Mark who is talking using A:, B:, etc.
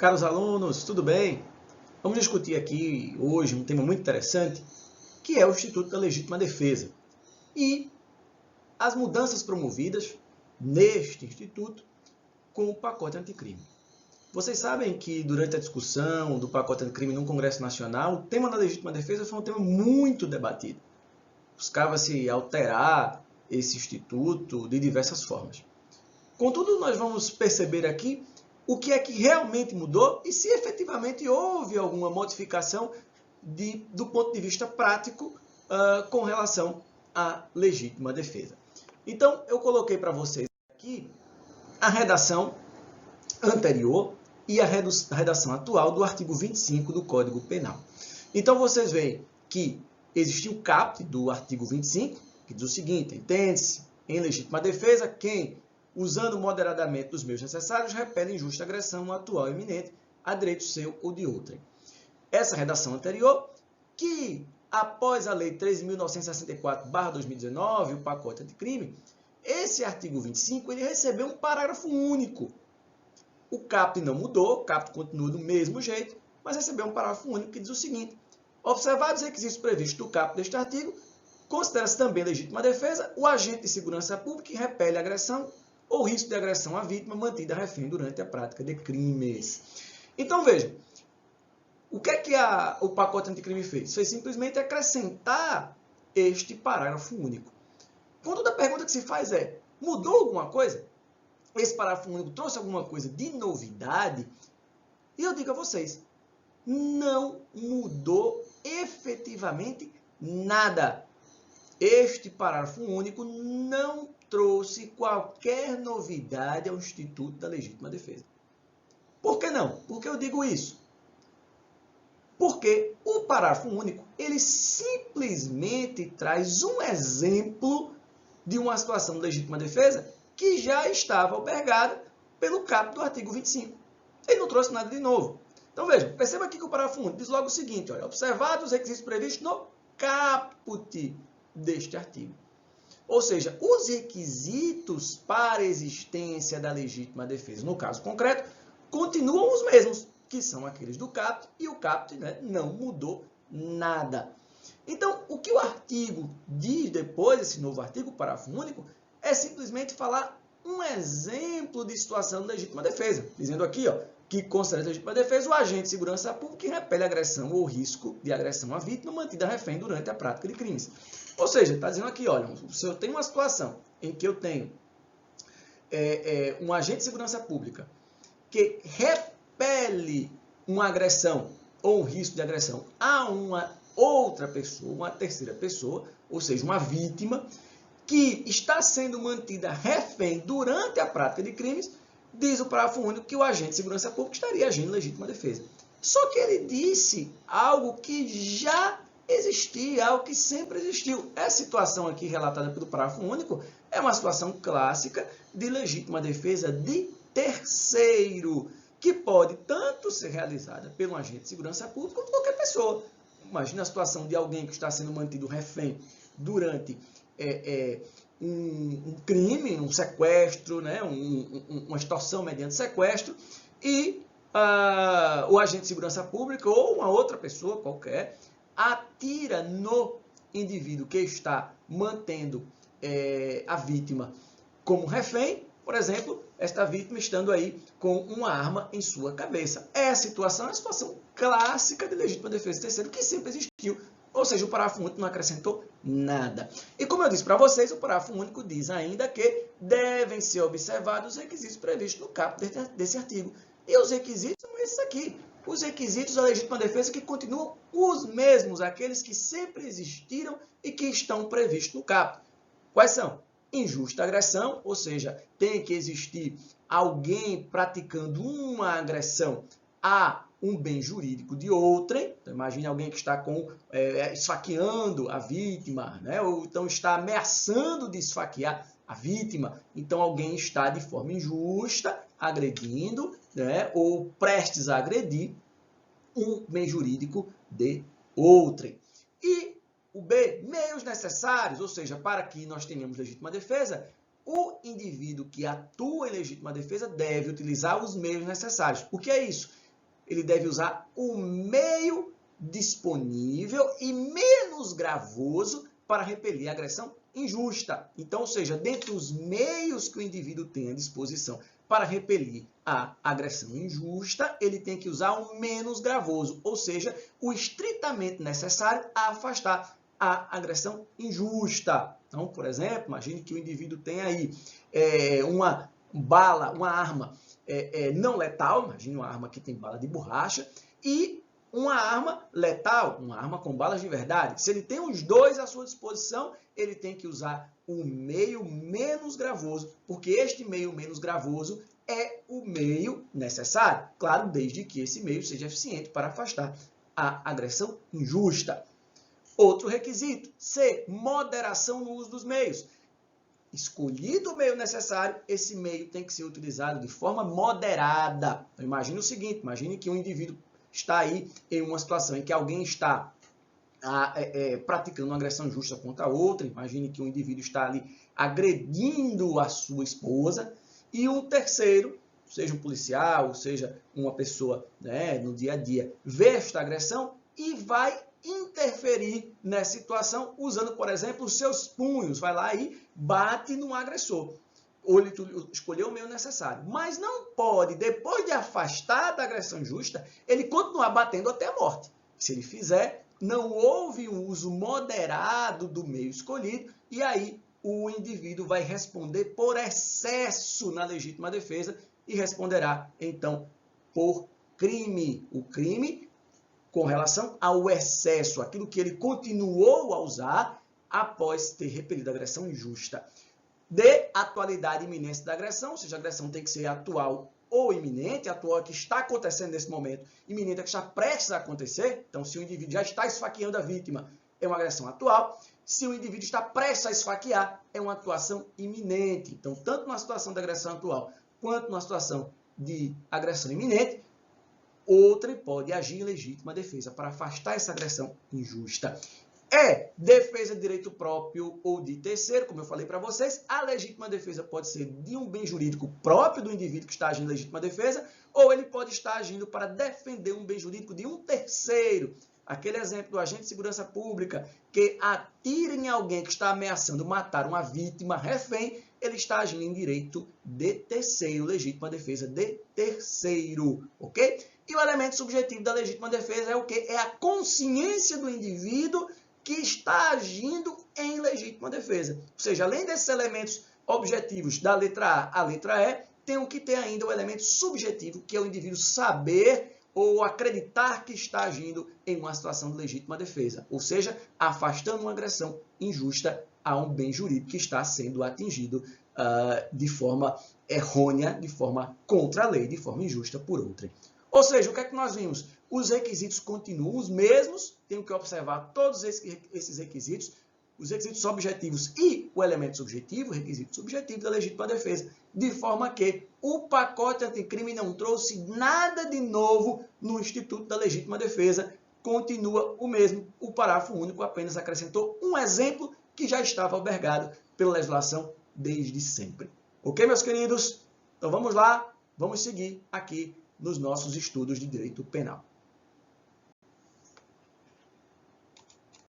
A: Caros alunos, tudo bem? Vamos discutir aqui hoje um tema muito interessante, que é o Instituto da Legítima Defesa e as mudanças promovidas neste instituto com o pacote anticrime. Vocês sabem que durante a discussão do pacote anticrime no Congresso Nacional, o tema da legítima defesa foi um tema muito debatido. Buscava-se alterar esse instituto de diversas formas. Contudo, nós vamos perceber aqui o que é que realmente mudou e se efetivamente houve alguma modificação do ponto de vista prático com relação à legítima defesa. Então, eu coloquei para vocês aqui a redação anterior e a redação atual do artigo 25 do Código Penal. Então, vocês veem que existiu o caput do artigo 25, que diz o seguinte: entende-se em legítima defesa quem, usando moderadamente dos meios necessários, repele injusta agressão atual e iminente a direito seu ou de outrem. Essa redação anterior, que após a Lei 13.964/2019, o pacote anticrime, esse artigo 25 ele recebeu um parágrafo único. O caput não mudou, o caput continua do mesmo jeito, mas recebeu um parágrafo único que diz o seguinte: observados os requisitos previstos do caput deste artigo, considera-se também legítima defesa o agente de segurança pública que repele agressão ou risco de agressão à vítima mantida refém durante a prática de crimes. Então, veja, o que é que o pacote anticrime fez? Foi simplesmente acrescentar este parágrafo único. Contudo, a pergunta que se faz é: mudou alguma coisa? Esse parágrafo único trouxe alguma coisa de novidade? E eu digo a vocês, não mudou efetivamente nada. Este parágrafo único não trouxe qualquer novidade ao Instituto da Legítima Defesa. Por que não? Por que eu digo isso? Porque o parágrafo único, ele simplesmente traz um exemplo de uma situação de legítima defesa que já estava albergada pelo caput do artigo 25. Ele não trouxe nada de novo. Então, veja, perceba aqui que o parágrafo único diz logo o seguinte: olha, observados os requisitos previstos no caput deste artigo. Ou seja, os requisitos para a existência da legítima defesa, no caso concreto, continuam os mesmos, que são aqueles do caput, e o caput, né, não mudou nada. Então, o que o artigo diz depois, esse novo artigo, parágrafo único, é simplesmente falar um exemplo de situação de legítima defesa, dizendo aqui, ó, que considera legítima defesa o agente de segurança pública que repele agressão ou risco de agressão à vítima mantida refém durante a prática de crimes. Ou seja, está dizendo aqui, olha, se eu tenho uma situação em que eu tenho um agente de segurança pública que repele uma agressão ou um risco de agressão a uma outra pessoa, uma terceira pessoa, ou seja, uma vítima, que está sendo mantida refém durante a prática de crimes, diz o parágrafo único que o agente de segurança pública estaria agindo em legítima defesa. Só que ele disse algo que já existia, algo que sempre existiu. Essa situação aqui relatada pelo parágrafo único é uma situação clássica de legítima defesa de terceiro, que pode tanto ser realizada pelo agente de segurança pública quanto qualquer pessoa. Imagina a situação de alguém que está sendo mantido refém durante um crime, um sequestro, né, uma extorsão mediante sequestro, e o agente de segurança pública ou uma outra pessoa qualquer atira no indivíduo que está mantendo a vítima como refém, por exemplo, esta vítima estando aí com uma arma em sua cabeça. Essa situação é a situação clássica de legítima defesa terceiro, que sempre existiu. Ou seja, o parágrafo único não acrescentou nada. E como eu disse para vocês, o parágrafo único diz ainda que devem ser observados os requisitos previstos no caput desse artigo. E os requisitos são esses aqui. Os requisitos da legítima defesa que continuam os mesmos, aqueles que sempre existiram e que estão previstos no caput. Quais são? Injusta agressão, ou seja, tem que existir alguém praticando uma agressão a um bem jurídico de outrem. Então, imagine alguém que está esfaqueando a vítima, né? Ou então está ameaçando de esfaquear a vítima. Então, alguém está de forma injusta agredindo, né? Ou prestes a agredir um bem jurídico de outrem. E o B, meios necessários, ou seja, para que nós tenhamos legítima defesa, o indivíduo que atua em legítima defesa deve utilizar os meios necessários. O que é isso? ele deve usar o meio disponível e menos gravoso para repelir a agressão injusta. Então, ou seja, dentre os meios que o indivíduo tem à disposição para repelir a agressão injusta, ele tem que usar o menos gravoso, ou seja, o estritamente necessário a afastar a agressão injusta. Então, por exemplo, imagine que o indivíduo tem aí uma bala, uma arma não letal, imagine uma arma que tem bala de borracha, e uma arma letal, uma arma com balas de verdade. Se ele tem os dois à sua disposição, ele tem que usar o meio menos gravoso, porque este meio menos gravoso é o meio necessário. Claro, desde que esse meio seja eficiente para afastar a agressão injusta. Outro requisito, C, moderação no uso dos meios. Escolhido o meio necessário, esse meio tem que ser utilizado de forma moderada. Então, imagine o seguinte, imagine que um indivíduo está aí em uma situação em que alguém está praticando uma agressão injusta contra outra. Imagine que um indivíduo está ali agredindo a sua esposa e um terceiro, seja um policial, seja uma pessoa, né, no dia a dia, vê esta agressão e vai interferir nessa situação usando, por exemplo, os seus punhos. Vai lá e bate no agressor. Ou ele escolheu o meio necessário. Mas não pode, depois de afastar da agressão injusta, ele continuar batendo até a morte. Se ele fizer, não houve um uso moderado do meio escolhido, e aí o indivíduo vai responder por excesso na legítima defesa e responderá, então, por crime. O crime com relação ao excesso, aquilo que ele continuou a usar após ter repelido a agressão injusta. De atualidade e iminência da agressão, ou seja, a agressão tem que ser atual ou iminente, atual é que está acontecendo nesse momento, iminente é que está prestes a acontecer. Então, se o indivíduo já está esfaqueando a vítima, é uma agressão atual. Se o indivíduo está prestes a esfaquear, é uma atuação iminente. Então, tanto na situação de agressão atual, quanto na situação de agressão iminente, outrem pode agir em legítima defesa para afastar essa agressão injusta. Defesa de direito próprio ou de terceiro, como eu falei para vocês, a legítima defesa pode ser de um bem jurídico próprio do indivíduo que está agindo em legítima defesa, ou ele pode estar agindo para defender um bem jurídico de um terceiro. Aquele exemplo do agente de segurança pública que atira em alguém que está ameaçando matar uma vítima refém, ele está agindo em direito de terceiro, legítima defesa de terceiro, ok? E o elemento subjetivo da legítima defesa é o quê? É a consciência do indivíduo que está agindo em legítima defesa. Ou seja, além desses elementos objetivos da letra A à letra E, tem que ter ainda o elemento subjetivo, que é o indivíduo saber ou acreditar que está agindo em uma situação de legítima defesa. Ou seja, afastando uma agressão injusta a um bem jurídico que está sendo atingido de forma errônea, de forma contra a lei, de forma injusta por outrem. Ou seja, o que é que nós vimos? Os requisitos continuam os mesmos, tenho que observar todos esses requisitos, os requisitos objetivos e o elemento subjetivo, o requisito subjetivo da legítima defesa, de forma que o pacote anticrime não trouxe nada de novo no Instituto da Legítima Defesa, continua o mesmo, o parágrafo único apenas acrescentou um exemplo que já estava albergado pela legislação desde sempre. Ok, meus queridos? Então vamos lá, vamos seguir aqui nos nossos estudos de direito penal.